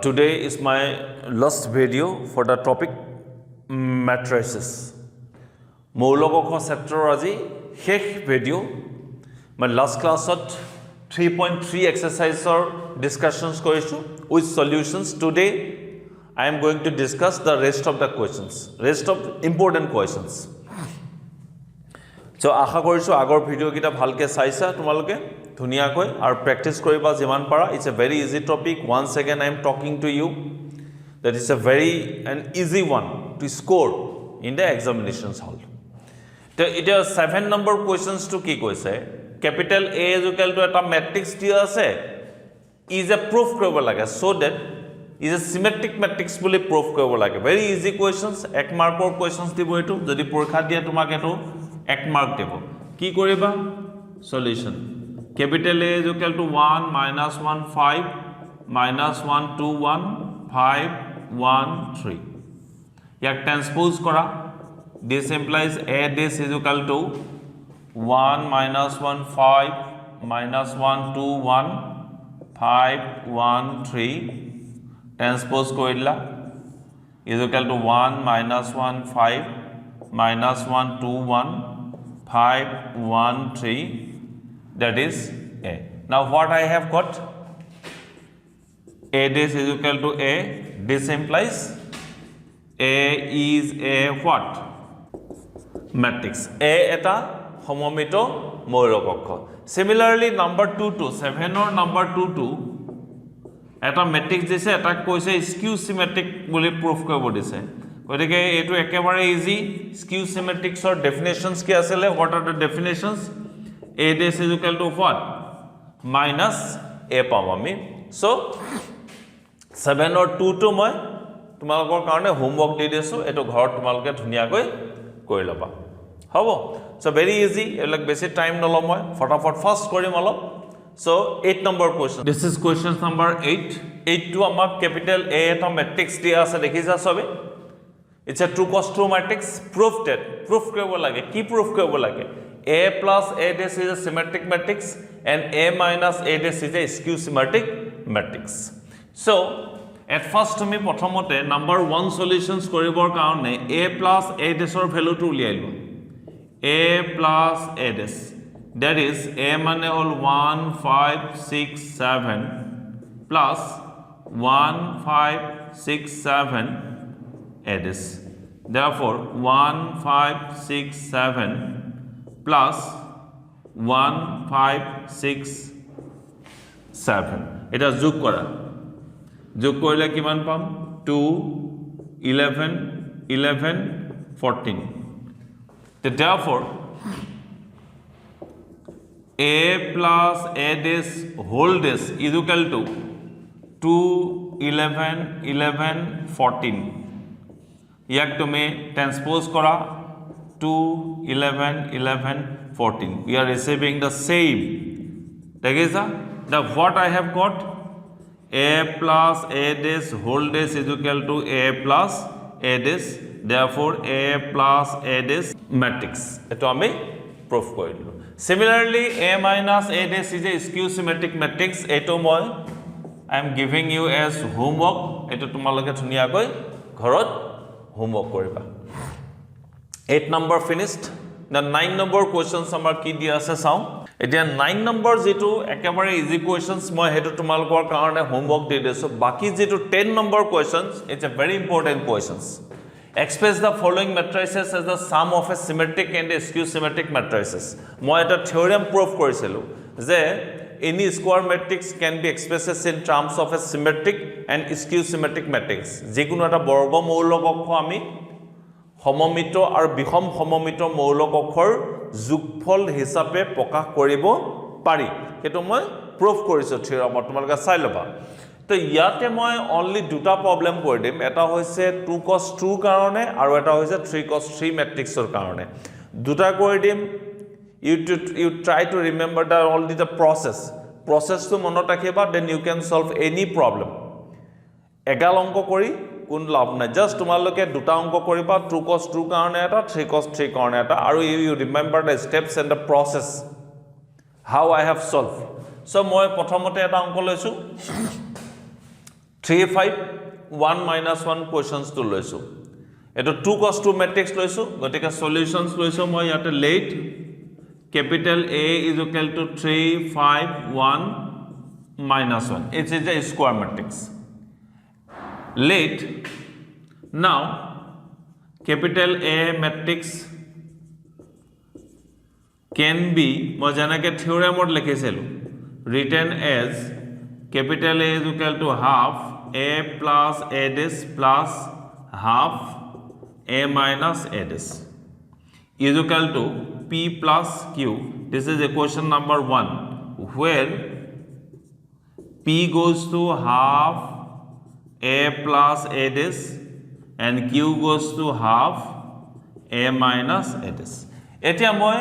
Today is my last video for the topic matrices. মৌলকক্ষ চেপ্টাৰৰ আজি শেষ video মই last ক্লাছত 3.3 এক্সাৰসাইজৰ ডিসকাশনস কৰিছো with solutions. Today I am going to discuss the rest of the questions, rest of important questions. So আশা কৰিছো আগৰ video কিটা ভালকে চাইছা তোমালোকে ধুনিয়াকৈ আৰু প্ৰেক্টিস কৰিবা যিমান পাৰা. It's a very easy topic. Once again I am talking to you that is a very an easy one to score in the examinations hall. So it is 7 number questions to কি কৈছে capital A is equal to এটা matrix দিয়া আছে is a proof কৰিব লাগে so that is a symmetric matrix বুলি proof কৰিব লাগে. Very easy questions, 1 মাৰ্কৰ questions দিব এটো যদি পৰীক্ষা দিয়ে তোমাক এটো 1 মাৰ্ক দেব. কি কৰিবা solution capital A is equal to 1 minus 1 5 minus 1 2 1 5 1 3 yak transpose kora. This implies A this is equal to 1 minus 1 5 minus 1 2 1 5 1 3 transpose koilla is equal to 1 minus 1 5 minus 1 2 1 5 1 3 that is A. Now what I have got A this is equal to A. This implies A is a what? Matrix. A eta সমমিত মৌলকক্ষ. Similarly number 2 to 7 or number 2 to এটা matrix দিছে এটা কৈছে skew symmetric বুলি proof কৰিব দিছে. গতিকে এটো একেবাৰে easy. Skew symmetrics or definitions কি আছিল? What are the definitions? A this is equal to what? Minus A পাম আমি. So 7 or 2 to মই তোমালোকৰ কাৰণে হোমৱৰ্ক দি দিছো এটো ঘৰত তোমালোকে ধুনিয়াকৈ কৰি লবা. হ'ব? So very easy. এলক বেছি টাইম নলম মই ফটাফট ফাস্ট কৰিম অলপ. So 8 number question. This is question number 8. 8 to আমাক capital A এটা matrix দিয়া আছে দেখিছা সবে. It's a true cos true matrix. Proof that. Proof কৰিব লাগে. কি proof কৰিব লাগে? A plus A this is a symmetric matrix and A minus A this is a skew symmetric matrix. So at first তুমি প্ৰথমতে number 1 solutions কৰিবৰ কাৰণে A plus A this ৰ value টো উলিয়াই লও. A plus A this that is A মানে হল 1 5 6 7 plus 1 5 6 7 A this. Therefore 1 5 6 7 plus 1 5 6 7 এটা যোগ কৰা. যোগ কৰিলে কিমান পাম? 2 11 11 14. Therefore A plus A this whole this is equal to 2 11 11 14. ইয়াক তুমি ট্ৰান্সপোজ কৰা 2 11 11 14. We are receiving the same. Dekhiza? The what I have got? A plus A this whole this is equal to A plus A this. Therefore A plus A this matrix. Eto ami proof korilu. Similarly A minus A this is a skew symmetric matrix. Eto moi I am giving you as homework. Eto tumaloke dhuniya koi ghorot homework koriba. 8 number finished. The 9 number questions amar ki dia ase sao. Etia 9 number jetu ekebare easy questions moi hetu tumalokor karone homework di deso. Baki jetu 10 number questions it's a very important questions. Express the following matrices as the sum of a symmetric and a skew symmetric matrices. Moi eta theorem proof koriselu je any square matrix can be expressed in terms of a symmetric and skew symmetric matrix. Jekuno eta borgo মৌলকক্ষ আমি সমমিত আৰু বিষম সমমিত মৌলকক্ষৰ যোগফল হিচাপে প্ৰকাশ কৰিব পাৰি. হেতু মই প্ৰুফ কৰিছো থিওৰামত তোমালোকে চাই লবা. তো ইয়াতে মই অনলি দুটা প্ৰবলেম কৰি দিম. এটা হৈছে 2 cos 2 কাৰণে আৰু এটা হৈছে 3 cos 3 মেট্ৰিক্সৰ কাৰণে. দুটা কৰি দিম. You try to remember the only the process to মনত ৰাখিবা, then you can solve any problem. এগাল অংক কৰি কোন লাভ নাই. জাস্ট তোমালোকে দুটা অংক কৰিবা 2 cos 2 কাৰণে এটা 3 cos 3 কাৰণে এটা আৰু you remember the steps and the process how I have solved. So মই প্ৰথমতে এটা অংক লৈছো 3 5 1 minus 1 questions to লৈছো এটো 2 cos 2 matrix লৈছো গটিকা solutions লৈছো মই ইয়াতে let capital A is equal to 3 5 1 minus 1 it is a square matrix let now capital A matrix can be মই জানাকে থিওৰেমত লিখিছিলো written as capital A is equal to half A plus A this plus half A minus A this is equal to P plus Q. This is equation number 1 where P goes to half A plus A this and Q goes to half A minus A this. এতিয়া মই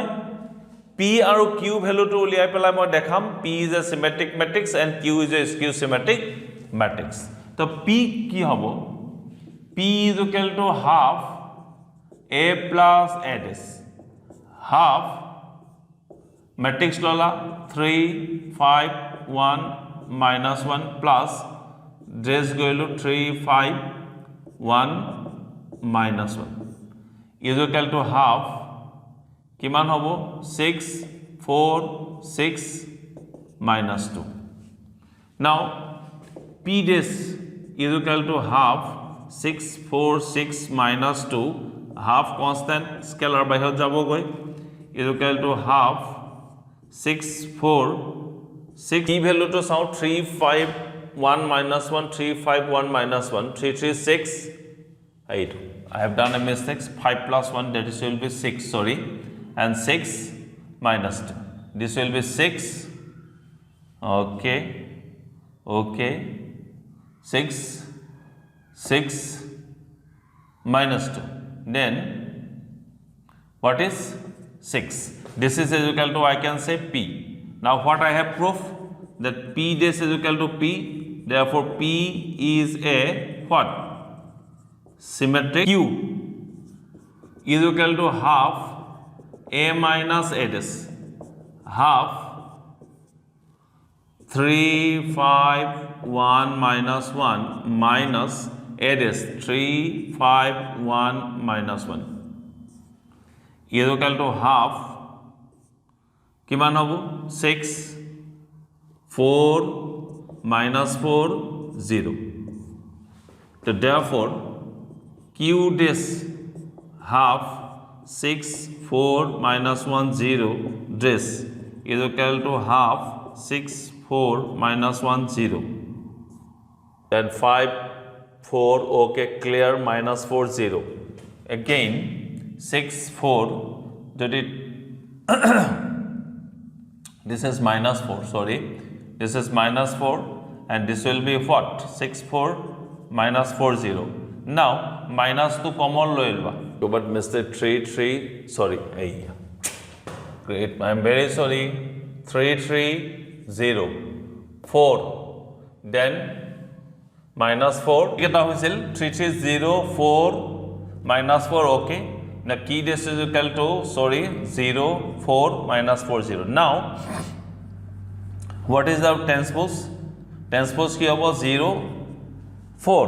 P আৰু Q value to উলিয়াই পেলাই মই দেখাম P is a symmetric matrix and Q is a skew symmetric matrix. তো P কি হ'ব P is equal to half A plus A this half matrix lola 3 5 1 minus 1 plus this goes to 3 5 1 minus 1 is equal to half কিমান হ'ব 6 4 6 minus 2 now P this is equal to half 6 4 6 minus 2 half constant scalar বাহিৰত যাবগৈ is equal to half 6 4 6 P value to sound 3 5 1 minus 1 3 5 1 minus 1 3 3 6 8 I have done a mistake 5 plus 1 that is will be 6 sorry and 6 minus 2 this will be 6 okay okay 6 6 minus 2 then what is 6 this is equal to I can say P now what I have proof that P this is equal to P therefore P is a what symmetric Q is equal to half A minus A this half 3 5 1 minus 1 minus A this 3 5 1 minus 1 is equal to half কিমান হ'ব 6 4 minus 4 0 so therefore Q this half 6 4 minus 1 0 this is equal to half 6 4 minus 1 0 then 5 4 okay clear minus 4 0 again 6 4 did it this is minus 4 sorry this is minus 4 and this will be what 6 4 minus 4 0 now minus 2 common loilba but Mr. 3 3 sorry great I am very sorry 3 3 0 4 then minus 4 keta hoisil 3 3 0 4 minus 4 okay now key this is equal to sorry 0 4 minus 4 0 now what is the transpose ki hobo 0 4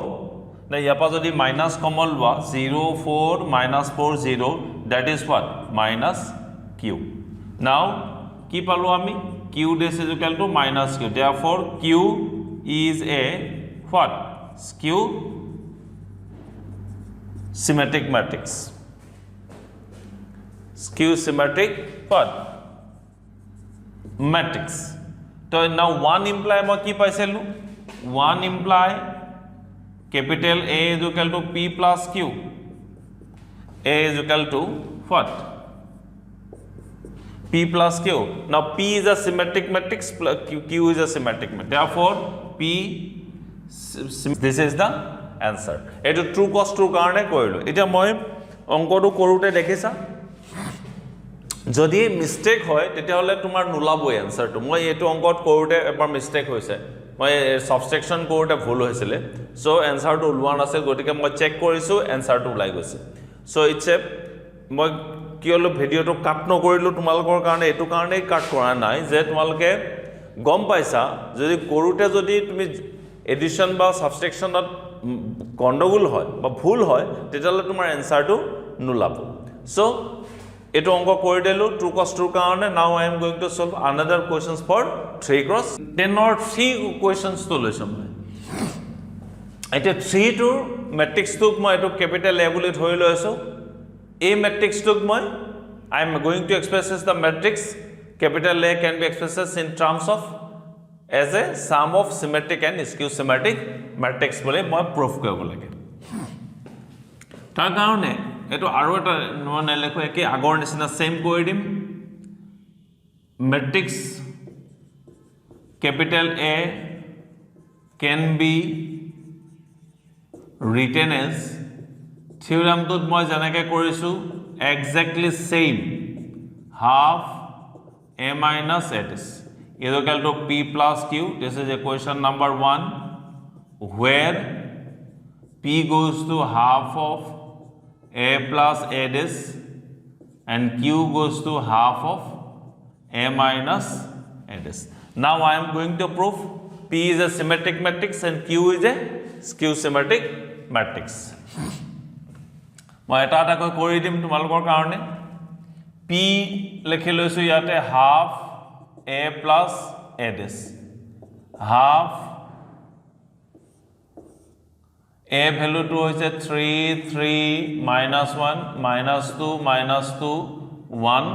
now yapa jodi minus common lwa 0 4 minus 4 0 that is what minus q now ki palu ami q this is equal to minus q therefore q is a what skew symmetric matrix skew symmetric what matrix so now 1 imply ma ki paiselu 1 imply capital A is equal to P plus Q A is equal to what P plus Q now P is a symmetric matrix plus Q is a symmetric matrix therefore P this is the answer eto true cos true karone koilu eta moi onko to korute dekhisa যদি mistake হয় তেতিয়া হলে তোমার নুলাবই answer তো মই এটো অঙ্কত কৰোতে এবাৰ মিস্টেক হৈছে মই সাবট্ৰেকশন কৰোতে ভুল হৈছিল সো आंसर টো উলোৱা নাছিল গটিকে মই চেক কৰিছো आंसर টো ওলাই গৈছে সো ইটস এ মই কি হলো ভিডিওটো কাট নকৰিলো তোমালোকৰ কাৰণে এটো কাৰণেই কাট কৰা নাই যে তোমালোকে গম পাইছা যদি কৰোতে যদি তুমি এডিশন বা সাবট্ৰেকশনত গণ্ডগোল হয় বা ভুল হয় তেতিয়াহ'লে তোমাৰ এনসাৰটো নোলাব সো এটো অংক কৰি দিলো 2 cos 2 কাৰণে now I am going to solve another questions for 3 cross 10 or 3 questions তো লৈছো মই এটা 3 টোৰ মেট্ৰিক্সটোক মই এটো ক্যাপিটেল এ বুলি ধৰি লৈছো এই মেট্ৰিক্সটোক মই I am going to express as the matrix capital A can be expressed in terms of as a sum of symmetric and skew symmetric matrix বলে মই প্রুফ কৰিব লাগে তাৰ কাৰণে এটো আৰু এটা নন লেখো কি আগৰ নিচিনা সেম কৰি দিম matrix capital A can be written as theorem টোত মই যেনেকৈ কৰিছো exactly same half a minus a is equal to p plus q. This is equation number 1 where p goes to half of a plus a is and q goes to half of a minus a is. Now I am going to prove p is a symmetric matrix and q is a skew symmetric matrix. মই এটা এটা কৰি দিম তোমালোকৰ কাৰণে p লিখি লৈছো ইয়াতে half a plus a is half a value two হৈছে 3 3 minus 1 minus 2 1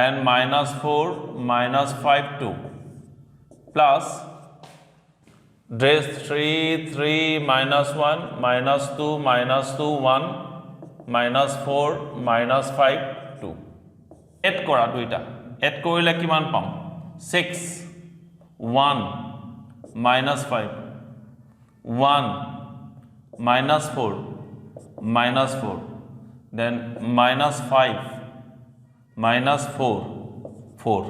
and minus 4 minus 5 2 plus this 3 3 minus 1 minus 2 1 minus 4 minus 5 2 add কৰা দুইটা add কৰিলে কিমান পাম 6 1 minus 5 1 minus 4 minus 4 then minus 5 minus 4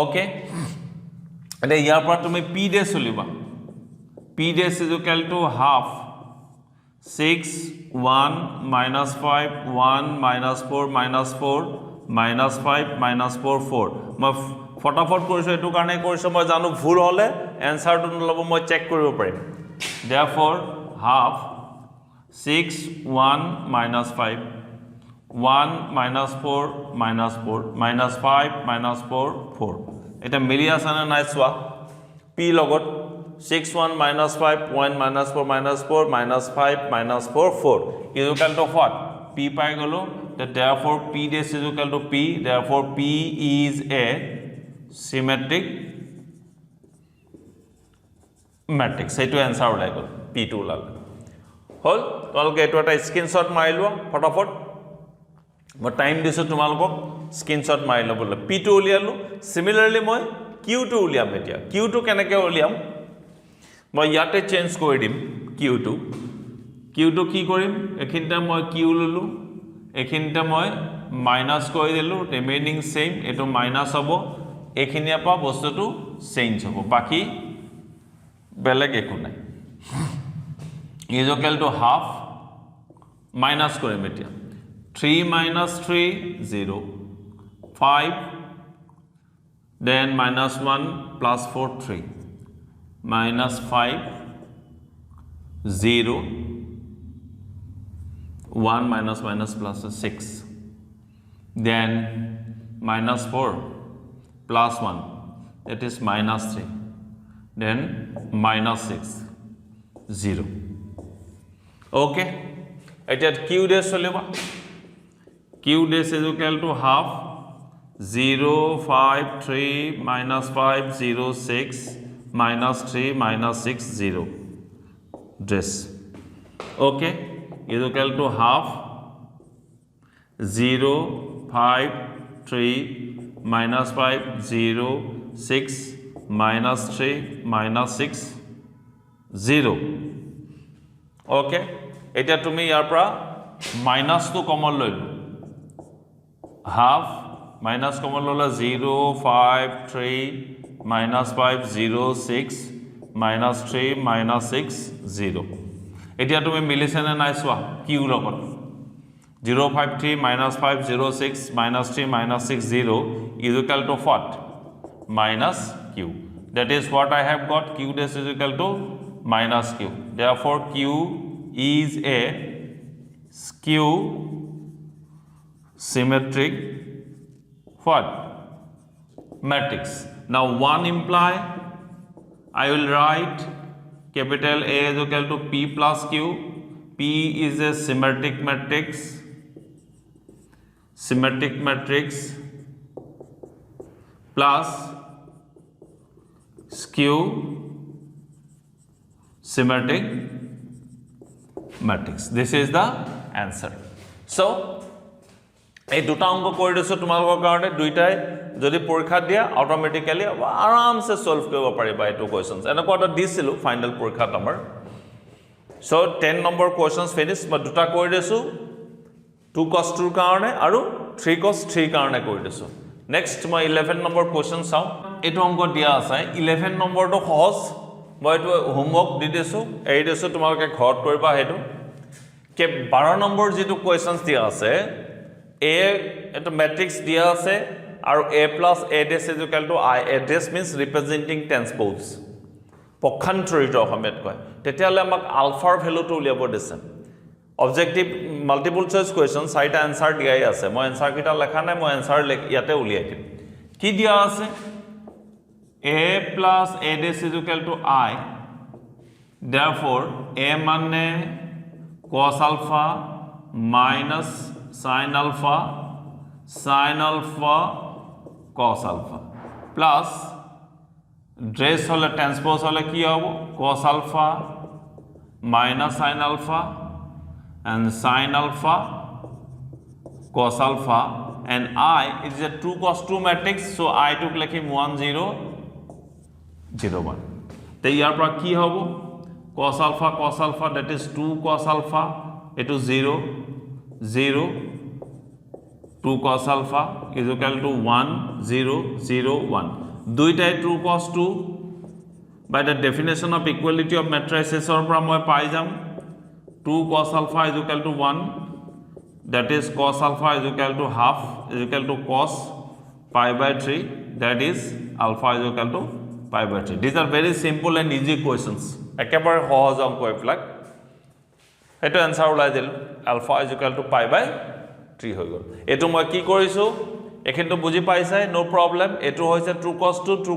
okay and ইয়াৰ পৰা তুমি p dash উলিবা p dash is equal to half 6 1 minus 5 1 minus 4 minus 4 minus 5 minus 4 4 মই ফটাফট কৰিছো এটো কাৰণে কৰিছো মই জানো ভুল হলে এনসাৰটো নলব মই চেক কৰিব পাৰিম therefore half 6 1 minus 5 1 minus 4 minus 4 minus 5 minus 4 4 এটা মিলি আছে না নাই সোয়া p লগত 6 1 minus 5 1 minus 4 minus 4 minus 5 minus 4 4 is equal to what p পাই গলো therefore p dash is equal to p therefore p is a symmetric matrix এইটো answer ওলাই গল p2 ওলাল হল তোমালোকে এটো এটা স্ক্রিনশট মাৰি লোৱা ফটাফট মই টাইম দিছো তোমালোকক স্ক্ৰিনশট মাৰি লবলৈ p2 উলিয়ালো সিমিলাৰলি মই q2 উলিয়াম এতিয়া q2 কেনেকৈ উলিয়াম মই ইয়াতে চেঞ্জ কৰি দিম q2 কি কৰিম এখিনটা মই q ললো এখিনটা মই মাইনাস কৰি দিলো ৰিমেইনিং সেম এটো মাইনাস হ'ব এখিনিয়া পা বস্তুটো চেঞ্জ হ'ব বাকি বেলেগ একো নাই is equal to half minus কৰিম এতিয়া 3 minus 3 0 5 then minus 1 plus 4 3 minus 5 0 1 minus minus plus 6 then minus 4 plus 1 that is minus 3 then minus 6 0 okay এতিয়া q dash চলিবা q dash is equal to half 0 5 3 minus 5 0 6 minus 3 minus 6 0 dash okay is equal to half 0 5 3 minus 5 0 6 minus 3 minus 6 0 okay এটা তুমি ইয়াৰ পৰা minus তো common লইলো half minus common lola 0 5 3 minus 5 0 6 minus 3 minus 6 0 এতিয়া তুমি মিলিছেনে নাই সোয়া q লগত 0 5 3 minus 5 0 6 minus 3 minus 6 0 is equal to what minus q That is what I have got. Q dash is equal to minus Q. Therefore, Q is a skew symmetric what? Matrix. Now 1 imply I will write capital A is equal to P plus Q. P is a symmetric matrix. Symmetric matrix plus skew symmetric matrix. This is the answer. So এই দুটা অংক কৰি দিছো তোমালোকৰ কাৰণে দুইটাই যদি পৰীক্ষা দিয়া অটোমেটিক্যালি আৰামসে সলভ কৰিব পাৰিবা এইটো কোৱেশ্চনছ এনেকুৱা এটা দিছিলো ফাইনাল পৰীক্ষাত আমাৰ সো 10 নম্বৰ কোৱেশ্চনছ ফিনিশ মই দুটা কৰি দিছো 2 cos 2 কাৰণে আৰু 3 cos 3 কাৰণে কৰি দিছো নেক্সট মই 11 নম্বৰ কোৱেশ্চন চাও এইটো অংক দিয়া আছে 11 নম্বৰটো সহজ মই এইটো হোমৱৰ্ক দি দিছো এই দিছো তোমালোকে ঘৰত কৰিবা হেতু কে 12 নম্বৰ যেটো কোৱেশ্চনছ দিয়া আছে A এটা matrix দিয়া আছে আৰু A plus A dash is equal to I. A dash means representing transpose. পক্ষান্তৰিত অসমীয়াত কয় তেতিয়ালে আমাক আলফাৰ ভ্যালুটো উলিয়াব দিছে অবজেক্টিভ মাল্টিপল চয়েস কোৱেশ্চন চাইটা আনসাৰ দিয়াই আছে মই আনসাৰ কিটা লেখা নাই মই আনসাৰ ইয়াতে উলিয়াই দিম কি দিয়া আছে A plus A dash is equal to I. Therefore A মানে cos alpha minus sin alpha cos alpha plus dress hole transpose hole ki hobo cos alpha minus sin alpha and sin alpha cos alpha and I is a 2 cos 2 matrix so I took likhim 1 0 0 1 te yar pra ki hobo cos alpha that is 2 cos alpha etu 0 0 2 cos alpha is equal to 1 0 0 1 দুইটাই 2 cos 2 by the definition of equality of matrices or পৰা মই পাই যাম 2 cos alpha is equal to 1 that is cos alpha is equal to half is equal to cos pi by 3 that is alpha is equal to pi by 3 these are very simple and easy questions একেবাৰে সহজ অংক এইবিলাক এটো answer ওলাই দিল alpha is equal to pi by 3 হৈ গল এটো মই কি কৰিছো এখনটো বুজি পাইছাই নো প্ৰবলেম এটো হৈছে 2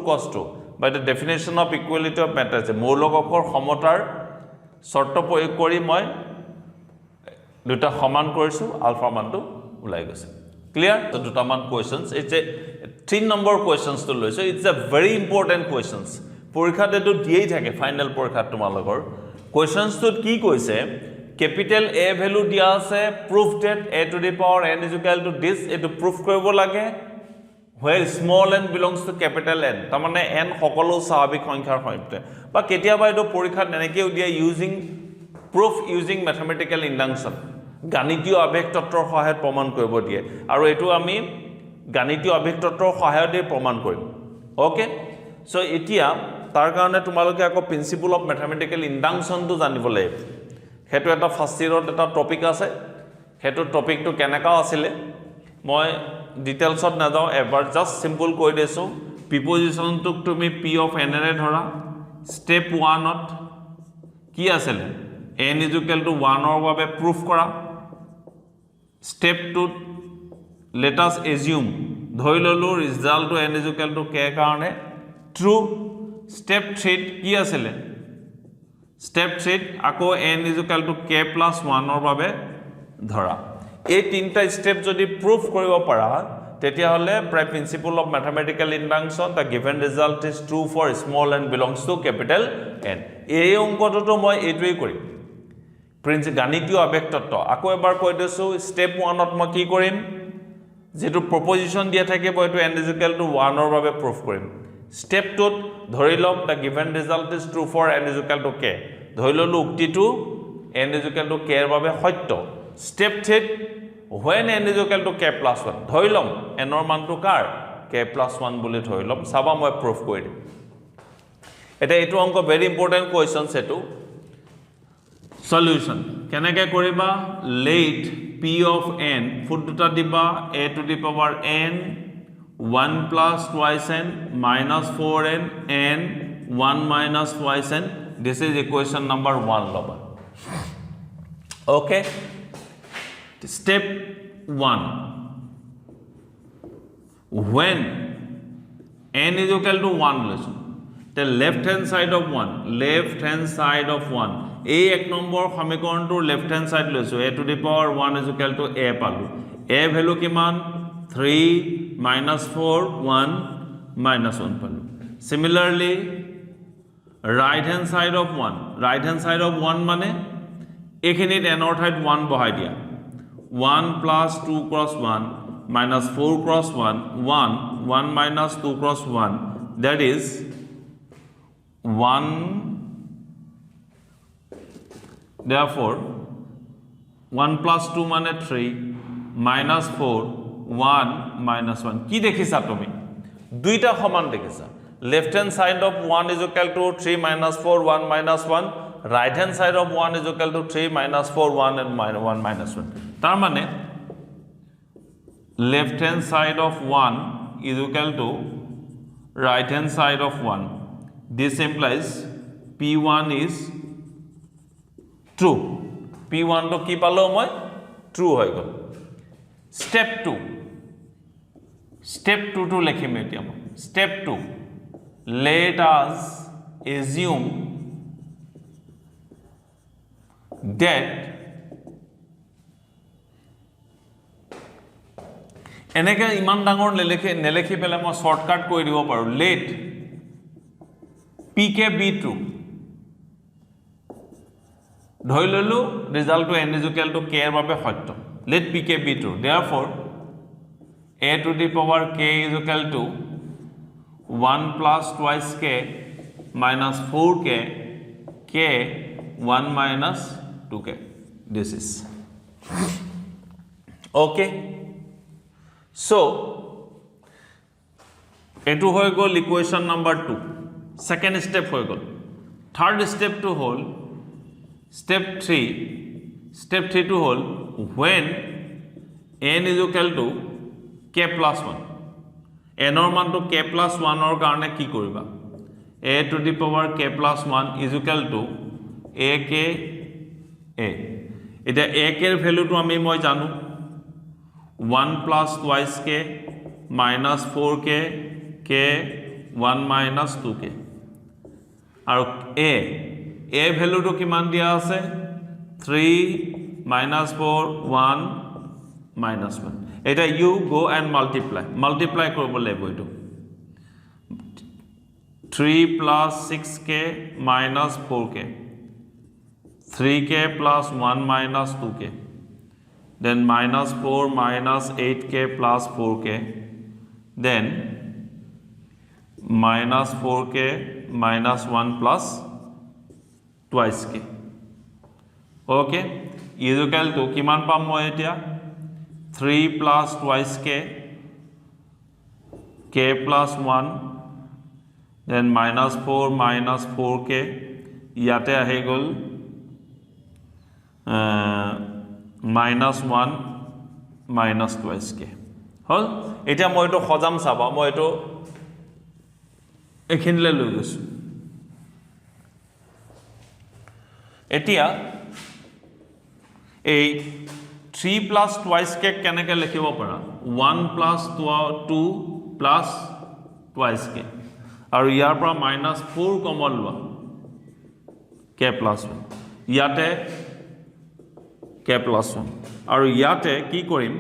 cos 2 by the definition of equality of matrices মৌলিক অক্ষৰ সমতাৰ শৰ্ত প্ৰয়োগ কৰি মই দুটা সমান কৰিছো আলফা মানটো ওলাই গৈছে ক্লিয়াৰ তো দুটা মান কোৱেশ্চনছ ইটস এ 3 নম্বৰ কোৱেশ্চনছ তো লৈছো ইটস এ ভেৰি ইম্পৰ্টেন্ট কোৱেশ্চনছ পৰীক্ষাতে তো দিয়েই থাকে ফাইনাল পৰীক্ষাত তোমালোকৰ কোৱেশ্চনছ তো কি কৈছে capital A value দিয়া আছে proof that A to the power n is equal to this এটো proof কৰিব লাগে where small n belongs to capital N তাৰ মানে n সকলো স্বাভাৱিক সংখ্যাৰ সৈতে বা কেতিয়াবা এটো পৰীক্ষাত এনেকেও দিয়া using proof using mathematical induction গাণিতীয় আবেগ তত্ত্বৰ সহায়ত প্ৰমাণ কৰিব দিয়ে আৰু এটো আমি গাণিতীয় আবেগ তত্ত্বৰ সহায়তে প্ৰমাণ কৰিম ওকে সো এতিয়া তাৰ কাৰণে তোমালোকে আকৌ প্ৰিন্সিপল অফ mathematical induction তো জানিব লাগিব হেতু এটা ফার্স্ট ইয়ারত এটা টপিক আছে হেতু টপিকটো কেনেকা আছিল মই ডিটেইলছত না যাও এবাৰ জাস্ট সিম্পল কৈ দিছো প্ৰিপজিশনটোক তুমি p অফ n এৰে ধৰা স্টেপ 1 ত কি আছিল n = 1 ৰ বাবে প্ৰুফ কৰা স্টেপ 2 let us assume ধৰি ললো ৰিজাল্টটো n = k কাৰণে ট্ৰু স্টেপ 3 কি আছিল Step 3 আকৌ n = k + 1 ৰ বাবে ধৰা এই তিনটা স্টেপ যদি প্ৰুফ কৰিব পাৰা তেতিয়া হলে প্ৰায় principle of mathematical induction the given result is true for small n belongs to capital N এই অংকটো মই এইটোই কৰিম প্ৰিন্সিপল গাণিতীয় আবেগ তত্ত্ব আকৌ এবাৰ কৈ দিছো স্টেপ 1 ত মই কি কৰিম যেটো প্ৰপজিশন দিয়া থাকিব এটো n = 1 ৰ বাবে প্ৰুফ কৰিম Step 2 ধৰি লম the given result is true for n = k ধৰি ললো উক্তিটো n = k ৰ বাবে সত্য Step 3 when n = k + 1 ধৰি লম n ৰ মানটো কাৰ k + 1 বুলি ধৰি লম সাবা মই প্ৰুফ কৰি দিম এটা এটো অংক ভেৰি ইম্পৰ্টেন্ট কোৱেশ্চন সেটো সলিউশন কেনেকৈ কৰিবা let p of n foot দুটা দিবা a to the power n 1 plus twice n minus 4n and 1 minus twice n. This is equation number 1 lover. Okay. Step 1. When n is equal to 1 লৈছো, the left hand side of 1, left hand side of 1, এই এক number সমীকৰণটোৰ left hand side লৈছো, a to the power 1 is equal to a পালো, a value কিমান 3 minus 4 1 minus 1 পালো. Similarly right hand side of 1, right hand side of 1 মানে এইখিনিত n ৰ ঠাইত 1 বহাই দিয়া, 1 plus 2 cross 1 minus 4 cross 1 1 1 minus 2 cross 1, that is 1. Therefore 1 plus 2 মানে 3 minus 4 1 minus 1. কি দেখিছা তুমি? দুইটা সমান দেখিছা. Left hand side of 1 is equal to 3 minus 4 1 minus 1. Right hand side of 1 is equal to 3 minus 4 1 and 1 minus 1. তার মানে left hand side of 1 is equal to right hand side of 1. This implies P1 is true. P1 to ki palo moi true hoy gol. Step 2. Step 2 to lekhim etia. Step 2. Let us assume that এনেকে ইমান ডাঙৰ নেলেখি পেলাই মই shortcut কৰি দিব পাৰো. Let pk be true. ধৰি ললো ৰিজাল্টটো n is equal to k এর বাবে সত্য. Let pk be true. Therefore a to the power k is equal to 1 plus twice k minus 4k k 1 minus 2k. This is okay. So etu hoy gol equation number 2. Second step hoy gol. Third step to hold. Step 3. Step 3 to hold when n is equal to k plus 1. n or মান to k plus 1 or karone ki koriba? a to the power k plus 1 is equal to a k a. Eta a k er value to ami moi janu 1 plus twice k minus 4k k 1 minus 2k. Aru a value to kiman dia ase 3 minus 4 1 minus 1. Eta you go and multiply koribo lagbo etu 3 plus 6k minus 4k 3k plus 1 minus 2k, then minus 4 minus 8k plus 4k, then minus 4k minus 1 plus twice k. Okay, is equal to kiman pam moi etia 3 plus twice k plus 1, then minus 4 minus 4k yate ahe gol minus 1 minus twice k hol. Etia moi to khojam saba, moi to ekhinle loi gesu. Etia এই 3 plus twice k কেনেকে লিখিব পাৰা 1 plus 2 plus twice k আৰু ইয়াৰ পৰা minus 4 common লোৱা k plus 1 ইয়াতে k plus 1 আৰু ইয়াতে কি কৰিম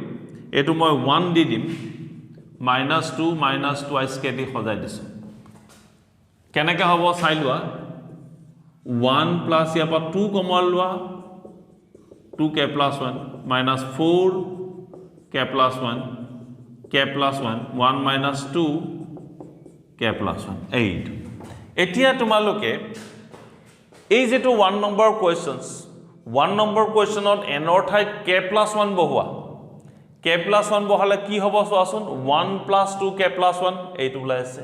এটো মই 1 দি দিম minus 2 minus twice k দি সজাই দিছো কেনেকে হ'ব চাই লোৱা 1 plus ইয়াৰ পৰা 2 কমন লোৱা 2k plus 1 minus 4 k plus 1 k plus 1 1 minus 2 k plus 1 8. এতিয়া তোমালোকে এই যেটো 1 নম্বৰ কোৱেশ্চনস 1 নম্বৰ কোৱেশ্চনত n অৰ ঠাইত k plus 1 বহুৱা k plus 1 বহালে কি হ'ব চোৱাচোন 1 plus 2 k plus 1 এইটো ওলাই আছে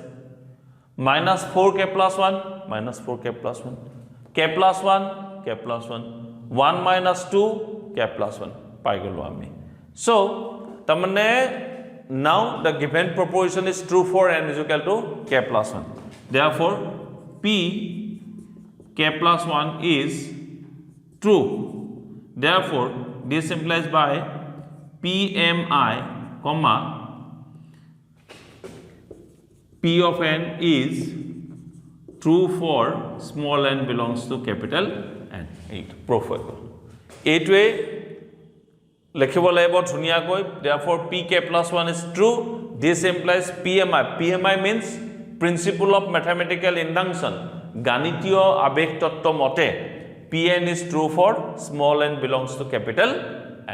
minus 4 k plus 1 minus 4 k plus 1 k plus 1 k plus 1 1 minus 2 k plus 1 পাই গলো আমি. So tamane now the given proposition is true for n is equal to k plus 1. Therefore, p k plus 1 is true. Therefore, this implies by PMI, comma, P of n is true for small n belongs to capital N. Proof হৈ গ'ল এইটোৱে লিখিব লাগিব ধুনীয়াকৈ therefore pk plus 1 is true. This implies PMI. PMI means principle of mathematical induction. গাণিতীয় আবেগ তত্ত্ব মতে Pn is true for small n belongs to capital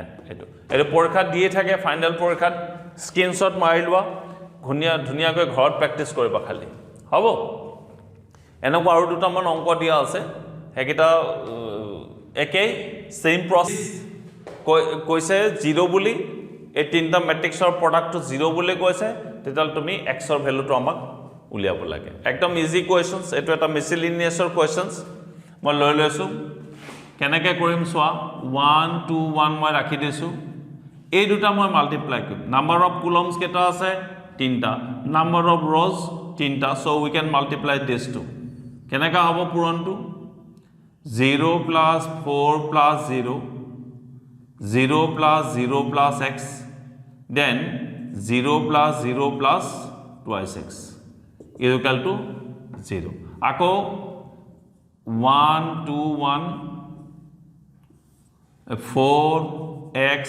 N. এইটো পৰীক্ষা দিয়ে থাকে ফাইনাল পৰীক্ষাত স্ক্ৰিনশ্বট মাৰি লোৱা ধুনীয়াকৈ ঘৰত প্ৰেক্টিছ কৰিবা খালি হ'ব এনেকুৱা আৰু দুটামান অংক দিয়া আছে হেকিটা একেই সেম প্ৰসেস কৈছে 0 বুলি এই তিনটা ম্যাট্ৰিক্সৰ প্ৰডাক্টটো 0 বুলি কৈছে তেতিয়াল তুমি x ৰ ভ্যালুটো আমাক উলিয়াব লাগে একদম ইজি কোৱেশ্চনছ এটো এটা মিসেলেনিয়াছৰ কোৱেশ্চনছ মই লৈ লৈছো কেনেকৈ কৰিম চোৱা 1 2 1 মই ৰাখি দিছো এই দুটা মই মাল্টিপ্লাই কৰিম নাম্বাৰ অফ কুলমছ কেটা আছে তিনটা নাম্বাৰ অফ ৰ'জ তিনটা so we can multiply this to কেনেকা হ'ব পূৰণটো 0 plus 4 plus 0 0 plus 0 plus x then 0 plus 0 plus twice x is equal to 0 আকৌ 1 2 1 4x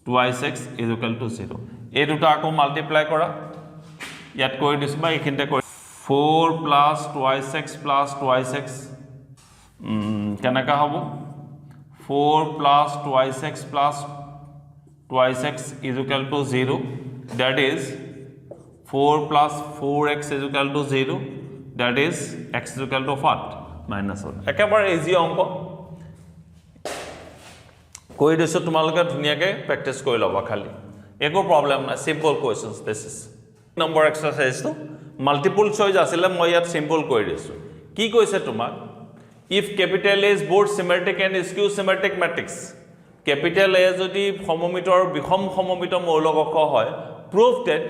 twice x is equal to 0 এই দুটা আকৌ মাল্টিপ্লাই কৰা ইয়াত কৰি দিছ বা এখিনতে কৰি 4 plus twice x plus twice x কেনেকা হ'ব 4 plus twice x plus twice x is equal to 0 that is 4 plus 4x is equal to 0 that is x is equal to what minus 1 একেবাৰে easy অংক কৈ দিছো তোমালোকে ধুনীয়াকে practice কৰি লবা খালি একো প্ৰবলেম নাই simple questions this is number exercise তো মাল্টিপল চয়েস আছিল মই ইয়াত সিম্পল কৰি দিছো কি কৈছে তোমাক if capital A is both symmetric and skew symmetric matrix capital A যদি সমমিতৰ বিষম সমমিত মৌলিক অক্ষ হয় prove that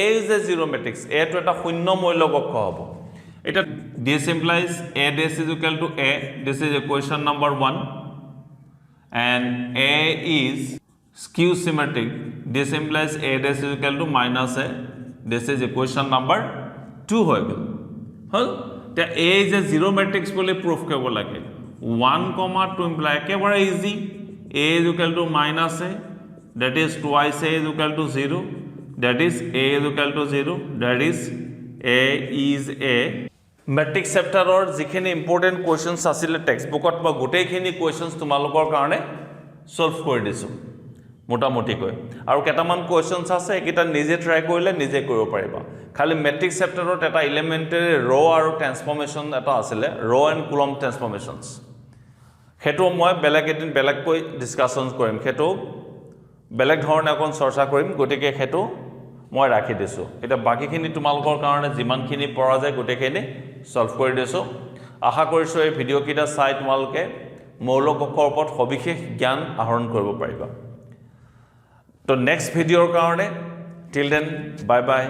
A is a zero matrix A to এটা শূন্য মৌলিক অক্ষ হ'ব এটা this implies A this is equal to A this is equation number 1 and A is skew symmetric this implies A this is equal to minus A this is equation number 2 হৈ গ'ল হল তে A is a zero matrix বলে proof কৰিব লাগে 1 2 imply একেবাৰে easy A is equal to minus A that is twice A is equal to 0 that is A is equal to 0 that is A is a matrix chapterৰ যিখিনি important কোৱেশ্চনছ আছিল টেক্সটবুকত মই গোটেইখিনি কোৱেশ্চনছ তোমালোকৰ কাৰণে সলভ কৰি দিছো মোটামুটি কৈ আৰু কেটামান কোৱেশ্চনছ আছে একিটা নিজে ট্ৰাই কৰিলে নিজে কৰিব পাৰিবা খালি মেট্ৰিক্স চেপ্টাৰত এটা এলিমেন্টাৰী ৰ আৰু ট্ৰান্সফৰমেশন এটা আছিল ৰ এন্ড কুলম ট্ৰান্সফৰমেশনছ হেটো মই বেলেগ এদিন বেলেগ কৈ ডিসকাশন কৰিম হেটো বেলেগ ধৰণে অকন চৰ্চা কৰিম গটিকে হেটো মই ৰাখি দিছো এটা বাকিখিনি তোমালোকৰ কাৰণে যিমানখিনি পৰা যায় গটিখিনি সলভ কৰি দিছো আশা কৰিছো এই ভিডিও কিটা চাই তোমালোকে মৌলিক অক্ষৰ ওপৰত সবিশেষ জ্ঞান আহৰণ কৰিব পাৰিবা তো নেক্সট ভিডিওৰ কাৰণে টিল দেন বাই বাই